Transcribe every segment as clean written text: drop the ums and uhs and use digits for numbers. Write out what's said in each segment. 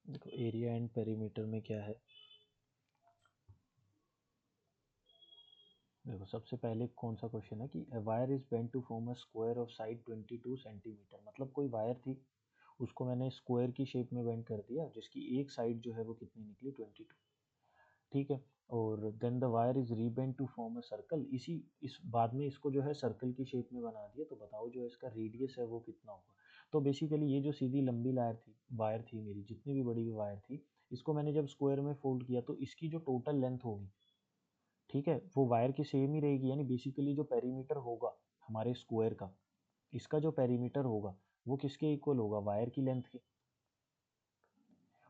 देखो area and perimeter में क्या है, देखो सबसे पहले कौन सा क्वेश्चन है कि wire is bent to form a square of side 22 centimetre, मतलब कोई वायर थी उसको मैंने स्क्वायर की शेप में बेंड कर दिया जिसकी एक साइड जो है वो कितनी निकली 22, ठीक है। और then the wire is rebent to form a circle, इस बाद में इसको जो है सर्कल की शेप में बना दिया, तो बताओ जो इसका रेडियस है वो कितना होगा। तो बेसिकली ये जो सीधी लंबी वायर थी मेरी, जितनी भी बड़ी वायर थी, इसको मैंने जब स्क्वायर में फोल्ड किया तो इसकी जो टोटल लेंथ होगी, ठीक है, वो वायर की सेम ही रहेगी। यानी बेसिकली जो पेरीमीटर होगा हमारे स्क्वायर का, इसका जो पेरीमीटर होगा वो किसके इक्वल होगा, वायर की लेंथ के।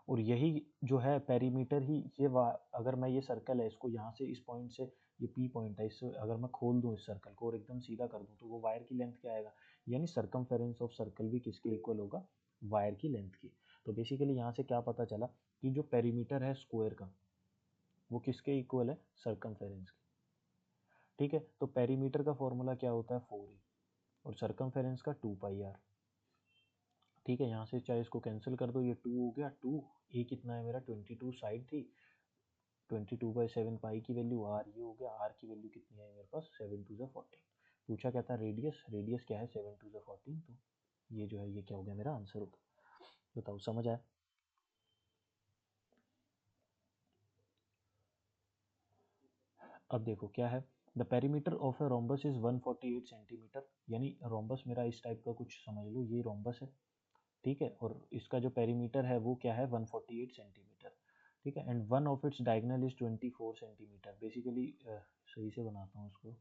और यही जो है पेरीमीटर ही अगर मैं ये सर्कल है इसको यहाँ से इस पॉइंट से, ये पी पॉइंट है, इससे अगर मैं खोल दूँ इस सर्कल को और एकदम सीधा कर दूँ तो वो वायर की लेंथ क्या आएगा, यानी सरकमफेरेंस ऑफ सर्कल भी किसके इक्वल होगा, वायर की लेंथ की। तो बेसिकली यहाँ से क्या पता चला कि जो पेरीमीटर है स्क्वायर का वो किसके इक्वल है, सरकमफेरेंस के। ठीक है, तो पेरीमीटर का फॉर्मूला क्या होता है 4a और सरकमफेरेंस का 2 पाई आर। ठीक है, यहाँ से चाहे इसको कैंसिल कर दो, ये 2 हो गया 2, ए कितना है मेरा 22 साइड थी, 22/7 पाई की वैल्यू आर ये हो गया, आर की वैल्यू कितनी है मेरे पास 7 2 14। पूछा क्या था, रेडियस, रेडियस क्या है 7 2 14, तो ये जो है ये क्या हो गया मेरा आंसर होगा। बताओ समझ आया। अब देखो क्या है, the perimeter of a rhombus is 148 centimetre, यानी रोम्बस मेरा इस टाइप का कुछ समझ लो, ये रोम्बस है, ठीक है, और इसका जो पेरीमीटर है वो क्या है 148 सेंटीमीटर, ठीक है, and one of its diagonal is 24 centimetre. Basically सही से बनाता हूँ उसको,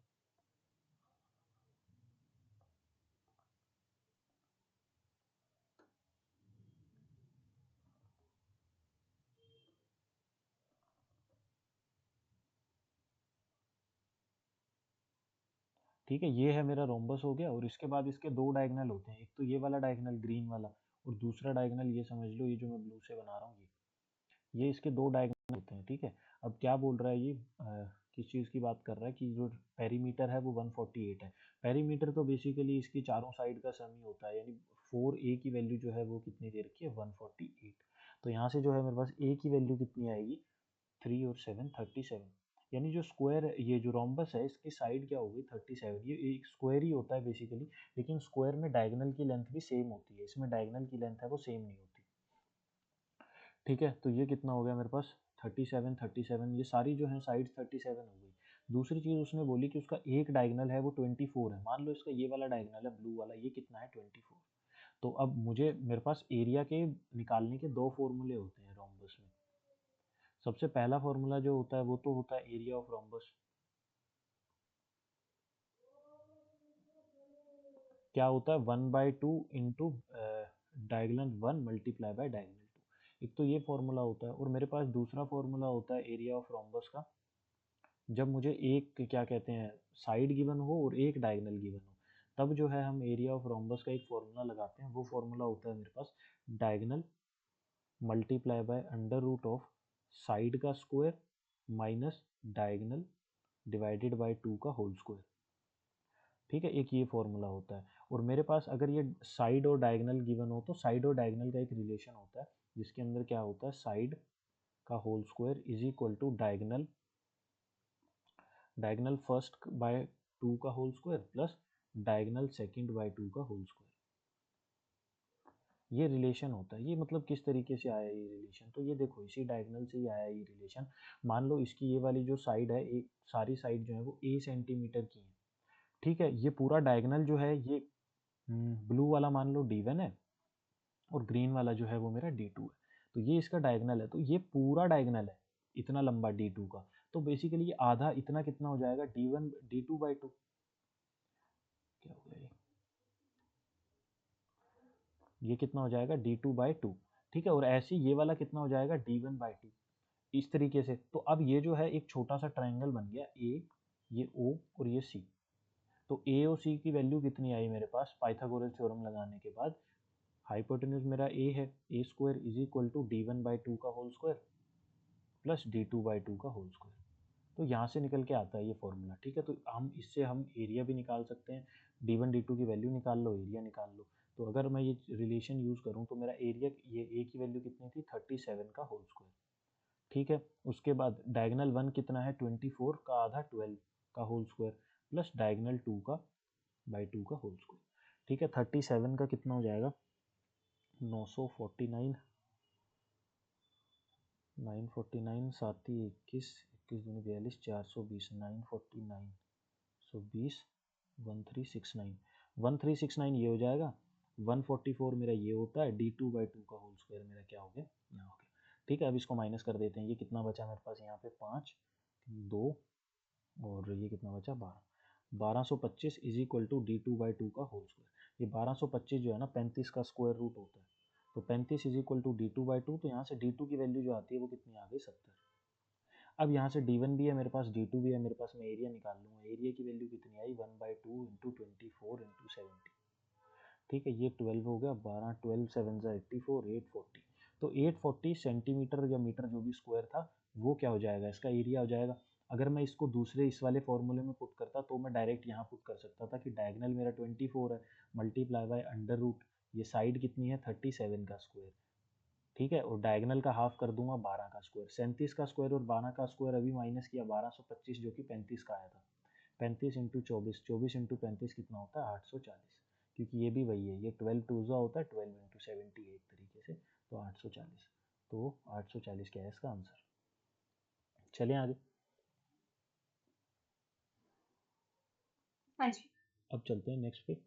ठीक है, ये है मेरा रोम्बस हो गया, और इसके बाद इसके दो डायगोनल होते हैं, एक तो ये वाला डायगोनल ग्रीन वाला, और दूसरा डायगोनल ये समझ लो, ये जो मैं ब्लू से बना रहा हूँ ये इसके दो डायगोनल होते हैं, ठीक है। अब क्या बोल रहा है ये, किस चीज़ की बात कर रहा है कि जो पेरीमीटर है वो 148 है। पेरीमीटर तो बेसिकली इसकी चारों साइड का सम ही होता है, यानी 4a की वैल्यू जो है वो कितनी दे रखी है 148। तो यहाँ से जो है मेरे पास a की वैल्यू कितनी आएगी 3 और 7 37, यानी जो स्क्वायर, ये जो रोम्बस है इसकी साइड क्या होगी 37, ये एक स्क्वायर ही होता है बेसिकली, लेकिन स्क्वायर में डायगोनल की लेंथ भी सेम होती है, इसमें डायगोनल की लेंथ है वो सेम नहीं होती। ठीक है, तो ये कितना हो गया मेरे पास 37 ये सारी जो है साइड 37 हो गई। दूसरी चीज़ उसने बोली कि उसका एक डायगोनल है वो 24 है, मान लो इसका ये वाला डायगोनल है ब्लू वाला, ये कितना है 24। तो अब मुझे, मेरे पास एरिया के निकालने के दो फॉर्मूले होते हैं रोम्बस में। सबसे पहला फॉर्मूला जो होता है वो तो होता है एरिया ऑफ रोम्बस, क्या होता है 1/2 into diagonal 1 multiply by diagonal 2। एक तो ये फॉर्मूला होता है, और मेरे पास दूसरा फॉर्मूला होता है एरिया ऑफ रोम्बस का, जब मुझे एक क्या कहते हैं साइड गिवन हो और एक डायगोनल गिवन हो, तब जो है हम एरिया ऑफ रोम्बस का एक फॉर्मूला लगाते हैं। वो फॉर्मूला होता है मेरे पास diagonal multiply by under root of side का square minus diagonal divided by 2 का होल स्क्वायर। ठीक है, एक ये फॉर्मूला होता है। और मेरे पास अगर ये साइड और डायगोनल गिवन हो तो साइड और डायगोनल का एक रिलेशन होता है, जिसके अंदर क्या होता है साइड का whole square is equal to diagonal, diagonal first by 2 का whole square plus diagonal second by 2 का होल स्क्वायर। ये रिलेशन होता है। ये मतलब किस तरीके से आया ये रिलेशन, तो ये देखो इसी डायगोनल से ही आया ये रिलेशन। मान लो इसकी ये वाली जो साइड है, एक सारी साइड जो है वो a सेंटीमीटर की है, ठीक है। ये पूरा डायगोनल जो है ये ब्लू वाला मान लो d1 है, और ग्रीन वाला जो है वो मेरा d2 है। तो ये इसका डायगोनल है, तो ये पूरा डायगोनल है इतना लंबा d2 का। तो बेसिकली ये आधा इतना कितना हो जाएगा d1 d2/2, क्या हो गया ये कितना हो जाएगा d2/2, ठीक है। और ऐसे ही ये वाला कितना हो जाएगा d1/2, इस तरीके से। तो अब ये जो है एक छोटा सा ट्रायंगल बन गया ए, ये ओ और ये सी। तो ए और सी की वैल्यू कितनी आई मेरे पास पाइथागोरस थ्योरम लगाने के बाद, हाइपोटेन्यूज मेरा ए है, A square is equal to d1/2 का होल स्क्वायर प्लस d2/2 का होल स्क्वायर। तो यहाँ से निकल के आता है ये फॉर्मूला, ठीक है। तो हम इससे हम एरिया भी निकाल सकते हैं, d1 d2 की वैल्यू निकाल लो, एरिया निकाल लो। तो अगर मैं ये रिलेशन यूज़ करूँ तो मेरा एरिया, ये ए की वैल्यू कितनी थी 37 का होल स्क्वायर, ठीक है। उसके बाद डायगनल 1 कितना है 24 का आधा 12 का होल स्क्वायर प्लस डायगनल 2 का बाई 2 का होल स्क्वायर, ठीक है। 37 का कितना हो जाएगा 949, 949 सात ही 21, 21 दूनी 42, 420, 949 120, 1369, 1369 ये हो जाएगा। 144 मेरा ये होता है, d2/2 का होल स्क्वायर मेरा क्या हो गया यहाँ हो गया, ठीक है। अब इसको माइनस कर देते हैं, ये कितना बचा मेरे पास यहाँ पे 5 2 और ये कितना बचा 12, 1225 इज इक्वल टू d2/2 का होल स्क्वायर। ये 1225 जो है ना 35 का स्क्वायर रूट होता है, तो 35 इज इक्वल टू d2/2, तो यहाँ से d2 की वैल्यू जो आती है वो कितनी आ गई 70। अब यहाँ से d1 भी है मेरे पास, d2 भी है मेरे पास, मैं एरिया निकाल लूँगा। एरिया की वैल्यू कितनी आई 1/2 इंटू 24 इंटू 70, ठीक है। ये 12 हो गया, 12 12 7 84 840, तो 840 सेंटीमीटर या मीटर जो भी स्क्वायर था वो क्या हो जाएगा, इसका एरिया हो जाएगा। अगर मैं इसको दूसरे इस वाले फॉर्मूले में पुट करता तो मैं डायरेक्ट यहाँ पुट कर सकता था कि डायगनल मेरा 24 है मल्टीप्लाई बाय अंडर रूट, ये साइड कितनी है 37 का स्क्वायर, ठीक है। और डायगनल का हाफ कर दूंगा 12 का स्क्वायर, 37 का स्क्वायर और 12 का स्क्वायर अभी माइनस किया 1225 जो कि 35 का आया था। 35 इंटू 24, 24 इंटू 35 कितना होता है 840, क्योंकि ये भी वही है, ये 12 टूजा होता है 12 इंटू 70 एक तरीके से, तो 840, तो 840 क्या है इसका आंसर। चलें आगे। हाँ जी। अब चलते हैं नेक्स्ट पे।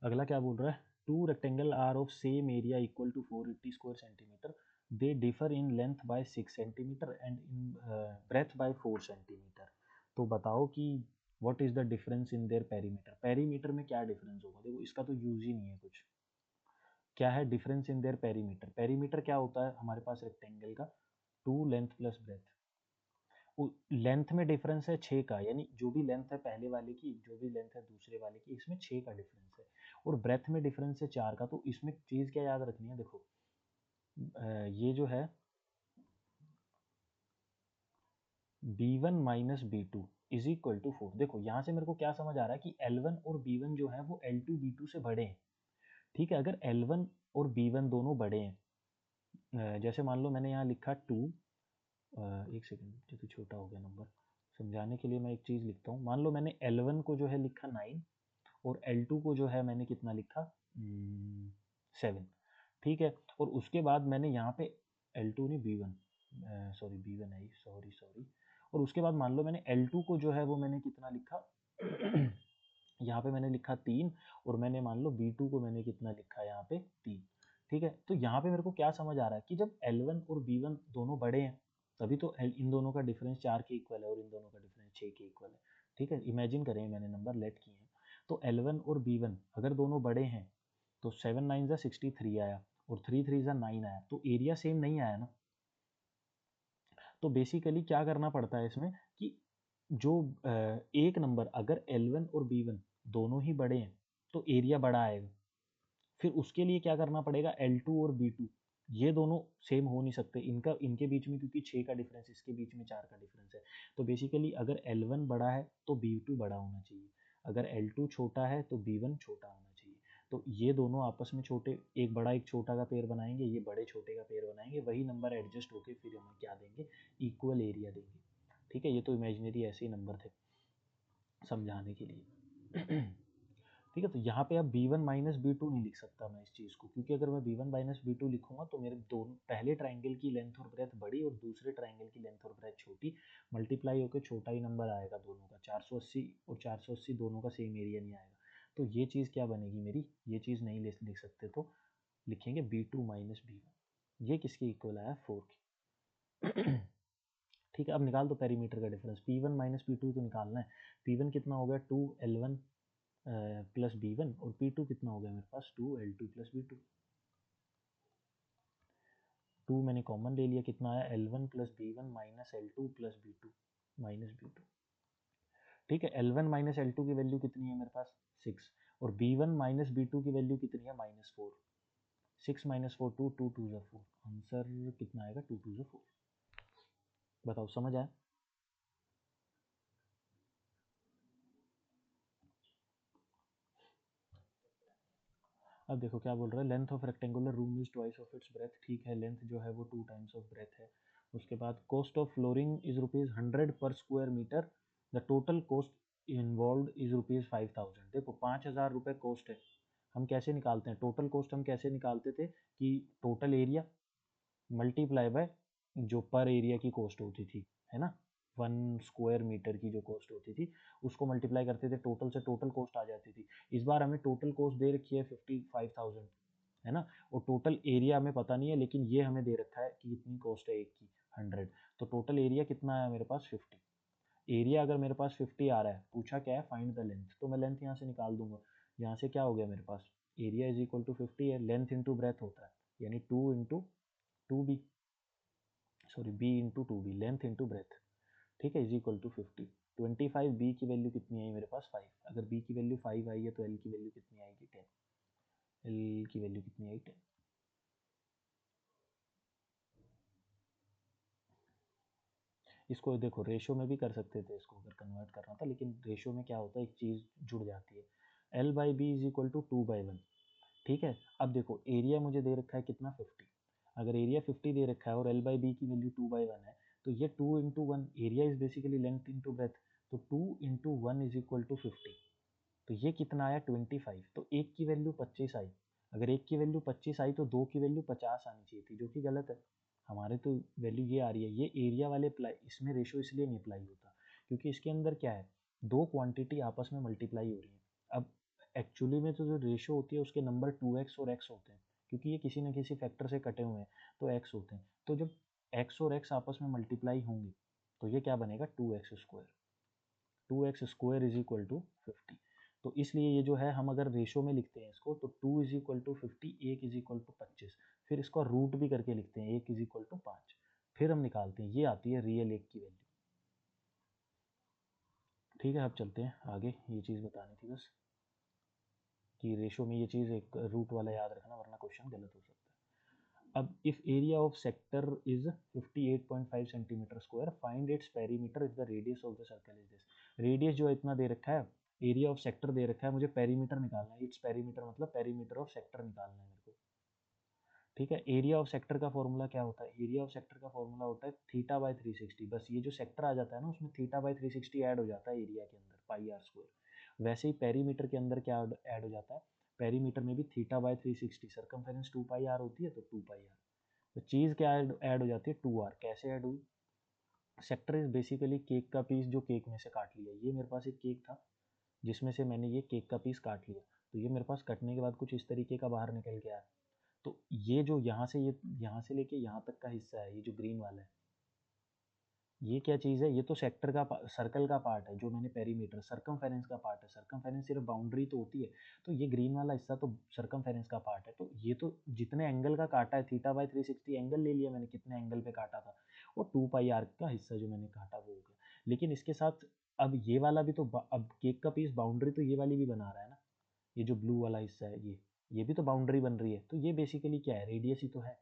अगला क्या बोल रहा है, two rectangle are of same area equal to 480 square centimetre, they differ in length by 6 centimetre and in breadth by 4 centimetre. तो बताओ कि what is the difference in their perimeter, perimeter में क्या डिफरेंस होगा। देखो इसका तो यूज ही नहीं है कुछ, क्या है difference in their perimeter. Perimeter क्या होता है हमारे पास रेक्टेंगल का, two length plus breadth, length में डिफरेंस है 6 का, यानी जो भी लेंथ है पहले वाले की, जो भी लेंथ है दूसरे वाले की, इसमें 6 का डिफरेंस है। और ब्रेथ में डिफरेंस है 4 का। तो इसमें चीज़ क्या याद रखनी है, देखो ये जो है b1 minus B two is equal to 4। देखो यहाँ से मेरे को क्या समझ आ रहा है कि L1 और B1 जो है वो L2 B2 से बड़े हैं, ठीक है। अगर L1 और B1 दोनों बड़े हैं, जैसे मान लो मैंने यहाँ लिखा 2, एक सेकेंड जो तो छोटा हो गया नंबर, समझाने के लिए मैं एक चीज़ लिखता हूँ। मान लो मैंने L1 को जो है लिखा 9 और L2 को जो है मैंने कितना लिखा 7, ठीक है। और उसके बाद मैंने यहाँ पे L2 नहीं B1, सॉरी B1 है, सॉरी सॉरी। और उसके बाद मान लो मैंने L2 को जो है वो मैंने कितना लिखा यहाँ पे मैंने लिखा 3, और मैंने मान लो B2 को मैंने कितना लिखा यहाँ पे 3, ठीक है। तो यहाँ पे मेरे को क्या समझ आ रहा है कि जब L1 और B1 दोनों बड़े हैं तभी तो इन दोनों का डिफरेंस 4 के इक्वल है और इन दोनों का डिफरेंस 6 के इक्वल है, ठीक है। इमेजिन करें, मैंने नंबर लेट किए हैं, तो L1 और B1 अगर दोनों बड़े हैं तो 7 9 जा 63 आया और 3 3 जा 9 आया, तो एरिया सेम नहीं आया ना। तो बेसिकली क्या करना पड़ता है इसमें कि जो एक नंबर अगर L1 और B1 दोनों ही बड़े हैं तो एरिया बड़ा आएगा। फिर उसके लिए क्या करना पड़ेगा, L2 और B2 ये दोनों सेम हो नहीं सकते, इनका इनके बीच में क्योंकि 6 का डिफरेंस, इसके बीच में 4 का डिफरेंस है। तो बेसिकली अगर L1 बड़ा है तो B2 बड़ा होना चाहिए, अगर L2 छोटा है तो B1 छोटा होना चाहिए। तो ये दोनों आपस में छोटे, एक बड़ा एक छोटा का पेयर बनाएंगे, ये बड़े छोटे का पेयर बनाएंगे, वही नंबर एडजस्ट होके फिर हमें क्या देंगे, इक्वल एरिया देंगे, ठीक है। ये तो इमेजिनरी ऐसे ही नंबर थे समझाने के लिए ठीक है। तो यहाँ पे अब b1 माइनस बी टू नहीं लिख सकता मैं इस चीज़ को, क्योंकि अगर मैं b1 माइनस बी टू लिखूंगा तो मेरे दोनों पहले ट्राइंगल की लेंथ और ब्रेथ बड़ी और दूसरे ट्राइंगल की लेंथ और ब्रेथ छोटी, मल्टीप्लाई होकर छोटा ही नंबर आएगा दोनों का, 480 और 480 दोनों का सेम एरिया नहीं आएगा। तो ये चीज़ क्या बनेगी मेरी, ये चीज़ नहीं लिख सकते, तो लिखेंगे b2 माइनस b1, ये किसके इक्वल आया 4 के ठीक है। अब निकाल दो पेरीमीटर का डिफरेंस, p1 माइनस p2 तो निकालना है। p1 कितना हो गया 2L1 प्लस B1 और P2 कितना हो गया मेरे पास 2L2 प्लस B2, 2 मैंने कॉमन ले लिया, कितना आया L1 plus B1 minus L2 plus B2 minus B2, ठीक है। L1 माइनस L2 की वैल्यू कितनी है मेरे पास 6, और B1 माइनस B2 की वैल्यू कितनी है -4, 6 माइनस 4 2 2 2 4, आंसर कितना आएगा 2 2 4। बताओ समझ आया। अब देखो क्या बोल रहा है, length of rectangular room is twice of its breath. ठीक है, लेंथ जो है वो 2 टाइम्स ऑफ ब्रेथ है। उसके बाद cost of flooring is ₹100 per square metre, the total cost involve is ₹5000। देखो 5,000 रुपये कॉस्ट है। हम कैसे निकालते हैं टोटल कॉस्ट? हम कैसे निकालते थे कि टोटल एरिया मल्टीप्लाई बाय जो पर एरिया की कॉस्ट होती थी, है ना, 1 स्क्वायर मीटर की जो कॉस्ट होती थी उसको मल्टीप्लाई करते थे टोटल से, टोटल कॉस्ट आ जाती थी। इस बार हमें टोटल कॉस्ट दे रखी है 55,000, है ना, और टोटल एरिया हमें पता नहीं है, लेकिन ये हमें दे रखा है कि इतनी कॉस्ट है एक की 100। तो टोटल एरिया कितना है मेरे पास 50। एरिया अगर मेरे पास 50 आ रहा है, पूछा क्या है फाइंड द लेंथ, तो मैं लेंथ यहाँ से निकाल दूंगा। यहाँ से क्या हो गया मेरे पास, एरिया इज इक्वल टू 50 है, लेंथ इंटू ब्रेथ होता है, यानी 2 B, sorry B into 2 B, length into breadth. ठीक है, इज इक्वल टू 50। 25 बी की वैल्यू कितनी आई मेरे पास 5। अगर बी की वैल्यू 5 आई है तो एल की वैल्यू कितनी आएगी 10। एल की वैल्यू कितनी आई 10। इसको देखो रेशो में भी कर सकते थे इसको अगर कन्वर्ट करना था, लेकिन रेशो में क्या होता है एक चीज़ जुड़ जाती है, L by B is equal to 2/1। ठीक है, अब देखो एरिया मुझे दे रखा है कितना 50। अगर एरिया 50 दे रखा है और एल बाई बी की वैल्यू 2/1 है, तो ये 2 into 1, area is basically length into breath, तो 2 इंटू 1 इज इक्वल टू 50। तो ये कितना आया 25। तो एक की वैल्यू 25 आई। अगर एक की वैल्यू 25 आई तो दो की वैल्यू 50 आनी चाहिए थी, जो कि गलत है। हमारे तो वैल्यू ये आ रही है। ये एरिया वाले अप्लाई, इसमें रेशो इसलिए नहीं अप्लाई होता क्योंकि इसके अंदर क्या है, दो क्वांटिटी आपस में मल्टीप्लाई हो रही है। अब एक्चुअली में तो जो रेशो होती है उसके नंबर 2x और x होते हैं, क्योंकि ये किसी न किसी फैक्टर से कटे हुए हैं, तो x होते हैं। तो जब x और x आपस में मल्टीप्लाई होंगे तो ये क्या बनेगा 2x square. 2x square is equal to 50। तो इसलिए ये जो है हम अगर रेशो में लिखते हैं इसको, तो 2 is equal to 50, 1 is equal to 25। फिर इसको रूट भी करके लिखते हैं, 1 इज इक्वल टू 5। फिर हम निकालते हैं, ये आती है रियल एक की वैल्यू। ठीक है, अब चलते हैं आगे। ये चीज़ बतानी थी बस कि रेशो में ये चीज़ एक रूट वाला याद रखना, वरना क्वेश्चन गलत हो सकता है। अब if area of sector is 58.5 centimetre square, find its perimeter if the radius of the circle is this. Radius जो इतना दे रखा है, एरिया ऑफ सेक्टर दे रखा है, मुझे पेरीमीटर निकालना है। इट्स पेरीमीटर मतलब पेरीमीटर ऑफ सेक्टर निकालना है मेरे को। ठीक है, एरिया ऑफ सेक्टर का फॉर्मूला क्या होता है, एरिया ऑफ सेक्टर का फॉर्मूला होता है थीटा बाय 360। बस ये जो सेक्टर आ जाता है ना, उसमें थीटा बाय 360 ऐड हो जाता है एरिया के अंदर, पाई आर स्क्वायर। वैसे ही पेरीमीटर के अंदर क्या ऐड हो जाता है, पेरीमीटर में भी theta by 360, circumference 2 pi r होती है तो 2 पाई आर। तो चीज़ क्या ऐड हो जाती है 2 आर। कैसे ऐड हुई, सेक्टर इज बेसिकली केक का पीस जो केक में से काट लिया। ये मेरे पास एक केक था जिसमें से मैंने ये केक का पीस काट लिया, तो ये मेरे पास कटने के बाद कुछ इस तरीके का बाहर निकल के आया। तो ये जो यहाँ से लेके यहाँ तक का हिस्सा है, ये जो ग्रीन वाला है, ये क्या चीज़ है, ये तो सेक्टर का सर्कल का पार्ट है जो मैंने पेरीमीटर, सर्कमफेरेंस का पार्ट है। सर्कमफेरेंस सिर्फ बाउंड्री तो होती है, तो ये ग्रीन वाला हिस्सा तो सर्कमफेरेंस का पार्ट है। तो ये तो जितने एंगल का काटा है, थीटा बाय 360 एंगल ले लिया मैंने, कितने एंगल पे काटा था, और 2 पाई आर का हिस्सा जो मैंने काटा वो हो गया। लेकिन इसके साथ अब ये वाला भी तो अब केक का पीस बाउंड्री तो ये वाली भी बना रहा है ना, ये जो ब्लू वाला हिस्सा है, ये भी तो बाउंड्री बन रही है। तो ये बेसिकली क्या है, रेडियस ही तो है।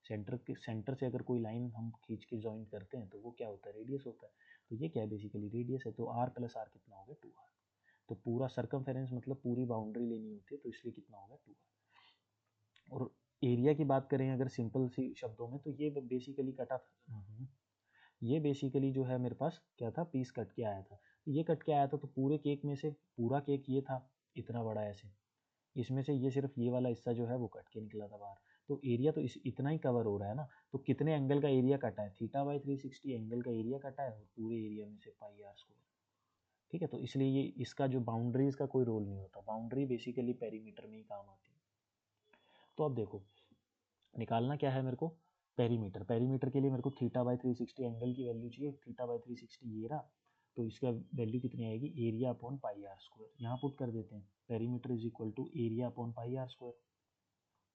सेंटर से अगर कोई लाइन हम खींच के ज्वाइन करते हैं तो वो क्या होता है, रेडियस होता है। तो ये क्या है, बेसिकली रेडियस है। तो आर प्लस आर कितना हो गया 2 आर। तो पूरा सर्कमफेरेंस मतलब पूरी बाउंड्री लेनी होती है, तो इसलिए कितना हो गया 2 आर। और एरिया की बात करें अगर सिंपल सी शब्दों में, तो ये बेसिकली कटा था। ये बेसिकली जो है मेरे पास क्या था, पीस कट के आया था। ये कट के आया था तो पूरे केक में से पूरा केक ये था इतना बड़ा ऐसे, इसमें से ये सिर्फ ये वाला हिस्सा जो है वो कट के निकला था बाहर। तो एरिया तो इतना ही कवर हो रहा है ना। तो कितने एंगल का एरिया कटा है, थीटा बाई 360 एंगल का एरिया कटा है, और पूरे एरिया में से पाई आर स्क्वायर। ठीक है, तो इसलिए ये इसका जो बाउंड्रीज का कोई रोल नहीं होता, बाउंड्री बेसिकली पेरीमीटर में ही काम आती है। तो अब देखो निकालना क्या है मेरे को, पेरीमीटर। पेरीमीटर के लिए मेरे को थीटा बाई 360 एंगल की वैल्यू चाहिए। थीटा बाई 360 ये रहा, तो इसका वैल्यू कितनी आएगी, area upon pi r square. यहाँ पुट कर देते हैं, perimeter is equal to area upon pi r square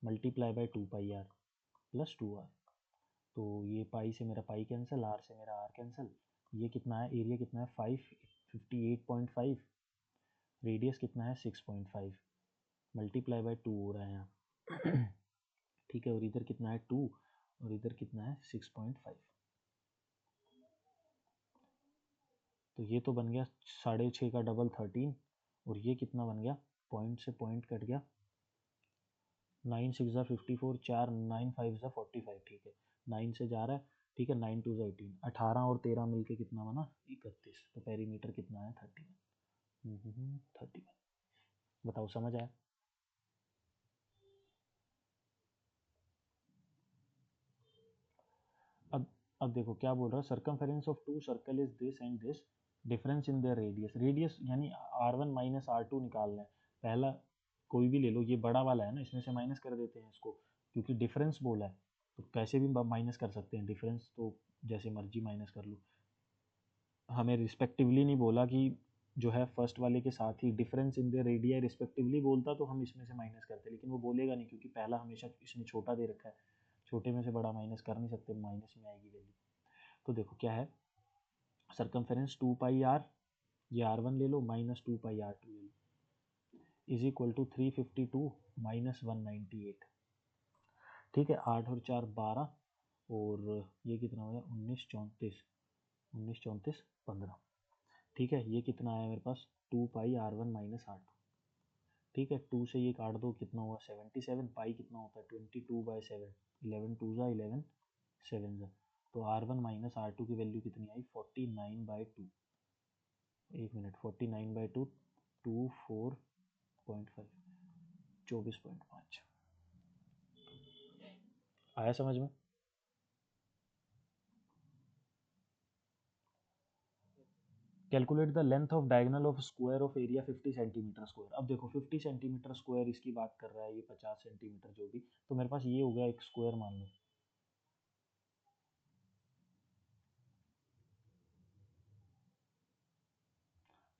multiply by 2 pi r plus 2 r. तो ये पाई से मेरा पाई कैंसिल, आर से मेरा आर कैंसिल। ये कितना है, एरिया कितना है 58.5, रेडियस कितना है 6.5, मल्टीप्लाई बाय 2 हो रहा है यहाँ। ठीक है, और इधर कितना है 2, और इधर कितना है 6.5। तो ये तो बन गया 6.5 का डबल 13, और ये कितना बन गया, पॉइंट से पॉइंट कट गया 9 6 ज़ा 54, 4 9 5 ज़ा 45, ठीक है 9 से जा रहा है, ठीक है 9 2 ज़ा 18, 18 और 13 मिलके कितना बना 31, तो पेरीमीटर कितना है 31। 31, बताओ समझ आया। अब अब देखो क्या बोल रहा है, circumference of two circle is this and this, difference in their radius, radius यानी r1 माइनस r2 निकालना है। पहला कोई भी ले लो, ये बड़ा वाला है ना, इसमें से माइनस कर देते हैं इसको, क्योंकि डिफरेंस बोला है तो कैसे भी माइनस कर सकते हैं, डिफरेंस तो जैसे मर्जी माइनस कर लो। हमें रिस्पेक्टिवली नहीं बोला कि जो है फर्स्ट वाले के साथ ही difference in the radii respectively बोलता तो हम इसमें से माइनस करते, लेकिन वो बोलेगा नहीं क्योंकि पहला हमेशा इसने छोटा दे रखा है, छोटे में से बड़ा माइनस कर नहीं सकते, माइनस में आएगी वैल्यू। तो देखो क्या है, सरकमफेरेंस 2 पाई आर, ये r1 ले लो माइनस 2 पाई r2 ले लो, इज इक्वल टू 352 माइनस 198, ठीक है 8 और 4 12, और ये कितना हो गया 19 34 15, ठीक है ये कितना आया मेरे पास 2 पाई r1 माइनस r2, ठीक है 2 से ये काट दो कितना हुआ 77, पाई कितना होता है 22/7, 11 2 ज़ा 11 7 ज़ा, तो r1 माइनस r2 की वैल्यू कितनी आई 49/2, एक मिनट 49/2, 24.5, 24.5, आया समझ में। Calculate the length of diagonal of square of area 50 centimetre square, अब देखो 50 सेंटीमीटर स्क्वायर इसकी बात कर रहा है, ये 50 सेंटीमीटर जो भी, तो मेरे पास ये हो गया एक स्क्वायर मान लो,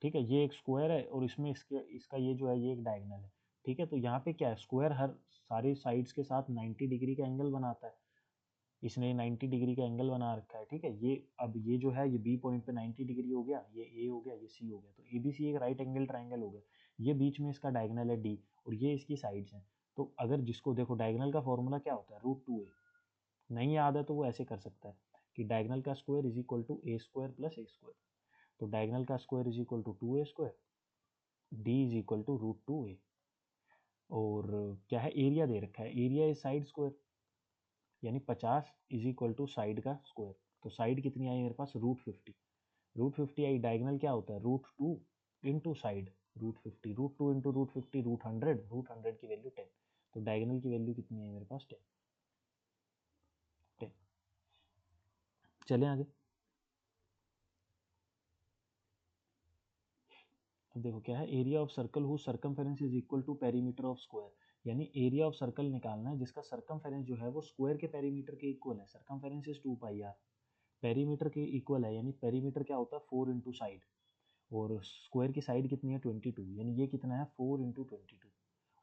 ठीक है ये एक स्क्वायर है और इसमें इसके इसका ये जो है ये एक डायगोनल है, ठीक है तो यहाँ पे क्या है, स्क्वायर हर सारी साइड्स के साथ 90 डिग्री का एंगल बनाता है, इसने 90 डिग्री का एंगल बना रखा है, ठीक है ये अब ये जो है ये बी पॉइंट पे 90 डिग्री हो गया, ये ए हो गया, ये सी हो गया, तो ए बी सी एक राइट एंगल ट्राइंगल हो गया, ये बीच में इसका डायगोनल है डी, और ये इसकी साइड्स हैं। तो अगर जिसको देखो डायगोनल का फॉर्मूला क्या होता है √2a, नहीं याद है तो वो ऐसे कर सकता है कि डायगोनल का square is equal to A square plus A square, तो डायगोनल का square is equal to 2a square, D is equal to √2a, और क्या है एरिया दे रखा है, एरिया इज साइड स्क्वायर, यानी 50 इज इक्वल टू साइड का स्क्वायर, तो साइड कितनी आई मेरे पास √50, √50 आई, डायगोनल क्या होता है √2 इंटू साइड √50, √2 इंटू √50 √100, √100 की वैल्यू 10, तो डायगोनल की वैल्यू कितनी है मेरे पास 10, 10। चलें आगे। अब देखो क्या है, area of circle who circumference is equal to perimeter of square, यानी एरिया ऑफ सर्कल निकालना है जिसका सर्कमफेरेंस जो है वो स्क्वायर के पेरीमीटर के इक्वल है, circumference is 2 pi r, perimeter के इक्वल है, यानी पेरीमीटर क्या होता है 4 इंटू साइड, और स्क्वायर की साइड कितनी है 22, यानी ये कितना है 4 इंटू 22,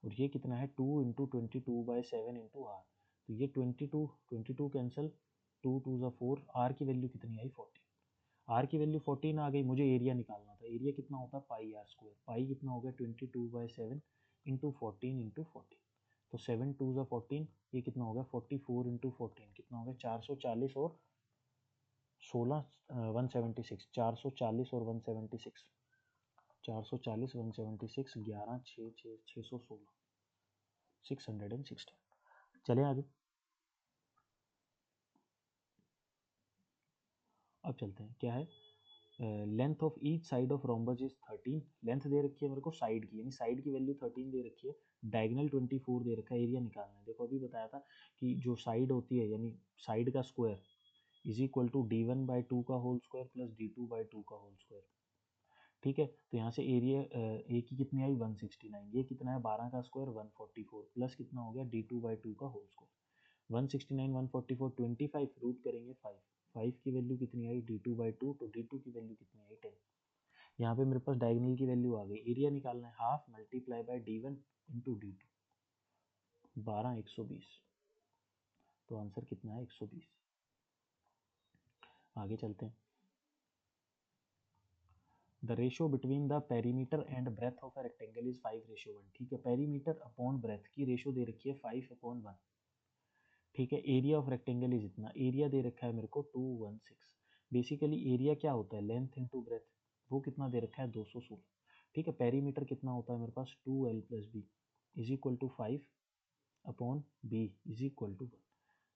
और ये कितना है 2 इंटू 22/7 इंटू आर, तो ये 22 कैंसिल, 2 2 ज़ा 4, आर की वैल्यू कितनी आई 14, आर की वैल्यू 14 आ गई, मुझे एरिया निकालना था, एरिया कितना होता है पाई आर स्क्वायर, पाई कितना हो गया 22/7 इंटू 14 इंटू 14, तो 7 2 ज़ा 14, ये कितना हो गया 44 इंटू 14 कितना हो गया 440 और 16 176, 440 और 176, 440 176, 11 6 6 616, 616। चले आगे, अब चलते हैं क्या है, length of each side of rhombus is 13, length दे रखी है मेरे को साइड की, यानी साइड की वैल्यू 13 दे रखी है, डायगोनल 24 दे रखा है, एरिया निकालना है। देखो अभी बताया था कि जो साइड होती है यानी साइड का square is equal to d1/2 का होल स्क्वायर प्लस d2/2 का होल स्क्वायर, ठीक है तो यहाँ से एरिया ए की कितनी आई 169, ये कितना है 12 का स्क्वायर 144, प्लस कितना हो गया d2/2 का होल स्क्वायर, 169 144 25, रूट करेंगे 5, 5 की वैल्यू कितनी आई d2/2, तो d2 की वैल्यू कितनी आई 10, यहाँ पे मेरे पास डायगोनल की वैल्यू आ गई, एरिया निकालना है half multiply by d1 into d2, 12 120, तो आंसर कितना है 120। आगे चलते हैं, the ratio between the perimeter and breadth of a rectangle is 5:1, ठीक है पेरीमीटर अपॉन ब्रेथ की रेशियो दे रखी है 5/1, ठीक है एरिया ऑफ रेक्टेंगल इज इतना, एरिया दे रखा है मेरे को 216, बेसिकली एरिया क्या होता है लेंथ इंटू ब्रेथ, वो कितना दे रखा है 216, ठीक है पेरीमीटर कितना होता है मेरे पास 2l plus B is equal to 5 upon B is equal to 1।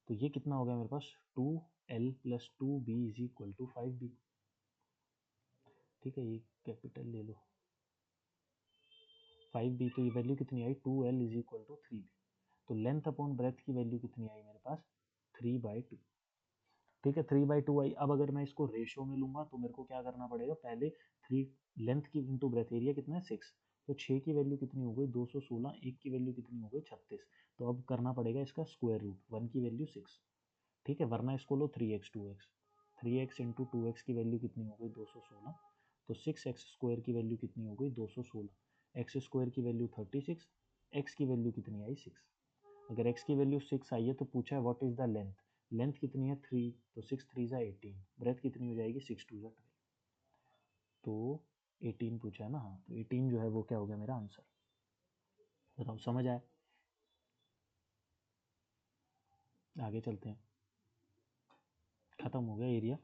तो ये कितना हो गया मेरे पास 2L plus 2B is equal to 5B। ठीक है, ये कैपिटल ले लो 5B, तो ये वैल्यू कितनी आई 2L is equal to 3B। तो लेंथ अपॉन ब्रेथ की वैल्यू कितनी आई मेरे पास 3/2। ठीक है, 3/2 आई। अब अगर मैं इसको रेशो में लूंगा तो मेरे को क्या करना पड़ेगा, पहले 3 लेंथ की इंटू ब्रेथ, एरिया कितना है 6, तो 6 की वैल्यू कितनी हो गई 216, 1 की वैल्यू कितनी हो गई 36। तो अब करना पड़ेगा इसका स्क्वायर रूट, 1 की वैल्यू 6। ठीक है, वरना इसको लो 3x 2x, 3x into 2x की वैल्यू कितनी हो गई 216, तो 6x स्क्वायर की वैल्यू कितनी हो गई 216, एक्स स्क्वायर की वैल्यू 36, एक्स की वैल्यू कितनी आई 6। अगर x की वैल्यू 6 आई है तो पूछा है what is the length, length कितनी है 3, तो 6 3 ज़ा 18, ब्रेथ कितनी हो जाएगी 6 2 ज़ा 12, तो 18 पूछा है ना। हाँ, तो 18 जो है वो क्या हो गया मेरा आंसर। बताओ समझ आया? आगे चलते हैं, खत्म हो गया एरिया।